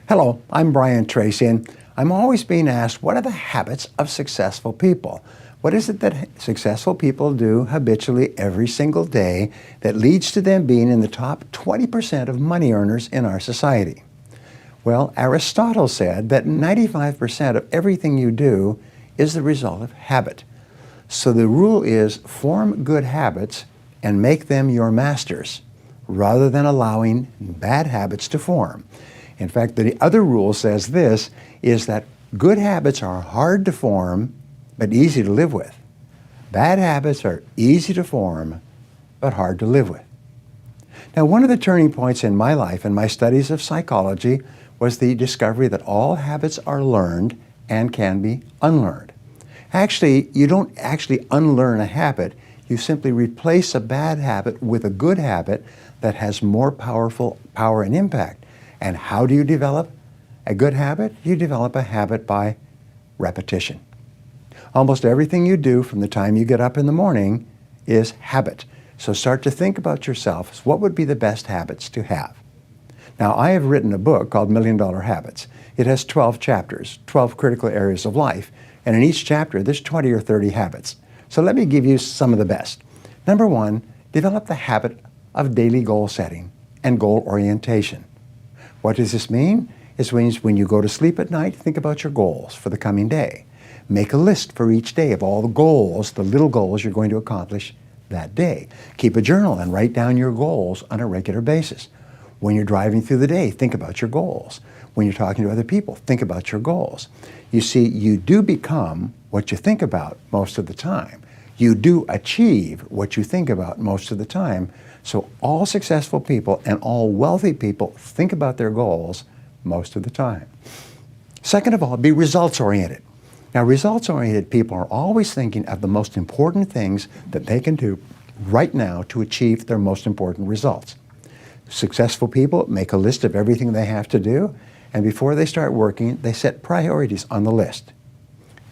Hello, I'm Brian Tracy, and I'm always being asked, what are the habits of successful people? What is it that successful people do habitually every single day that leads to them being in the top 20% of money earners in our society? Well, Aristotle said that 95% of everything you do is the result of habit. So the rule is form good habits and make them your masters, rather than allowing bad habits to form. In fact, the other rule says this, is that good habits are hard to form, but easy to live with. Bad habits are easy to form, but hard to live with. Now, one of the turning points in my life and my studies of psychology was the discovery that all habits are learned and can be unlearned. Actually, you don't actually unlearn a habit. You simply replace a bad habit with a good habit that has more power and impact. And how do you develop a good habit? You develop a habit by repetition. Almost everything you do from the time you get up in the morning is habit. So start to think about yourself. What would be the best habits to have? Now, I have written a book called $1 Million Habits. It has 12 chapters, 12 critical areas of life. And in each chapter, there's 20 or 30 habits. So let me give you some of the best. Number one, develop the habit of daily goal setting and goal orientation. What does this mean? It means when you go to sleep at night, think about your goals for the coming day. Make a list for each day of all the goals, the little goals you're going to accomplish that day. Keep a journal and write down your goals on a regular basis. When you're driving through the day, think about your goals. When you're talking to other people, think about your goals. You see, you do become what you think about most of the time. You do achieve what you think about most of the time. So all successful people and all wealthy people think about their goals most of the time. Second of all, be results-oriented. Now, results-oriented people are always thinking of the most important things that they can do right now to achieve their most important results. Successful people make a list of everything they have to do, and before they start working, they set priorities on the list.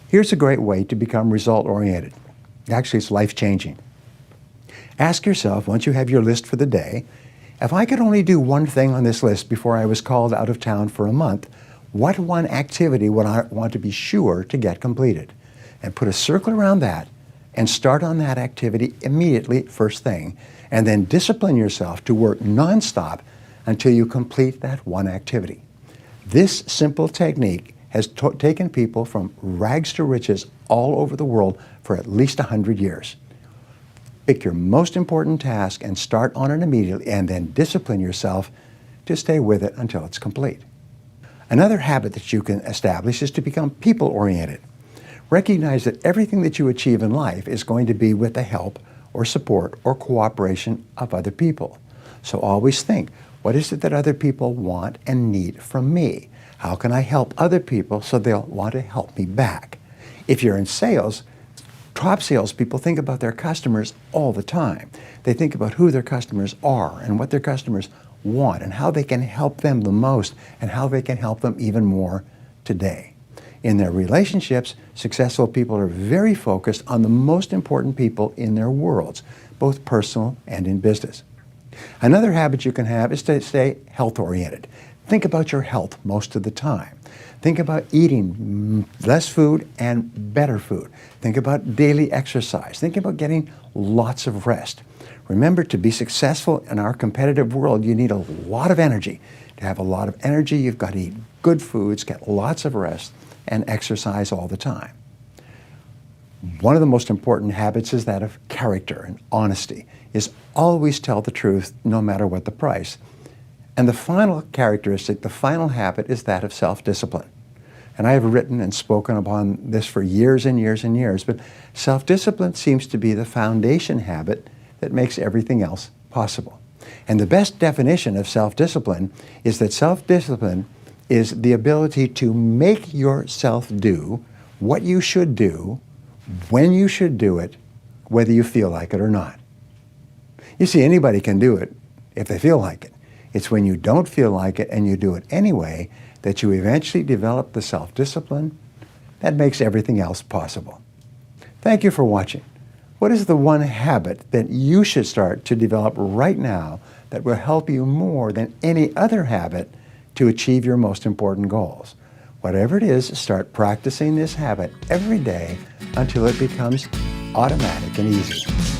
Here's a great way to become result-oriented. Actually, it's life-changing. Ask yourself, once you have your list for the day, if I could only do one thing on this list before I was called out of town for a month, what one activity would I want to be sure to get completed? And put a circle around that and start on that activity immediately, first thing, and then discipline yourself to work nonstop until you complete that one activity. This simple technique has taken people from rags to riches all over the world for at least 100 years. Pick your most important task and start on it immediately, and then discipline yourself to stay with it until it's complete. Another habit that you can establish is to become people-oriented. Recognize that everything that you achieve in life is going to be with the help or support or cooperation of other people. So always think, what is it that other people want and need from me? How can I help other people so they'll want to help me back? If you're in sales, top salespeople think about their customers all the time. They think about who their customers are and what their customers want and how they can help them the most and how they can help them even more today. In their relationships, successful people are very focused on the most important people in their worlds, both personal and in business. Another habit you can have is to stay health-oriented. Think about your health most of the time. Think about eating less food and better food. Think about daily exercise. Think about getting lots of rest. Remember, to be successful in our competitive world, you need a lot of energy. To have a lot of energy, you've got to eat good foods, get lots of rest, and exercise all the time. One of the most important habits is that of character and honesty, is always tell the truth no matter what the price. And the final characteristic, the final habit, is that of self-discipline. And I have written and spoken upon this for years and years and years, but self-discipline seems to be the foundation habit that makes everything else possible. And the best definition of self-discipline is that self-discipline is the ability to make yourself do what you should do, when you should do it, whether you feel like it or not. You see, anybody can do it if they feel like it. It's when you don't feel like it and you do it anyway that you eventually develop the self-discipline that makes everything else possible. Thank you for watching. What is the one habit that you should start to develop right now that will help you more than any other habit to achieve your most important goals. Whatever it is, start practicing this habit every day until it becomes automatic and easy.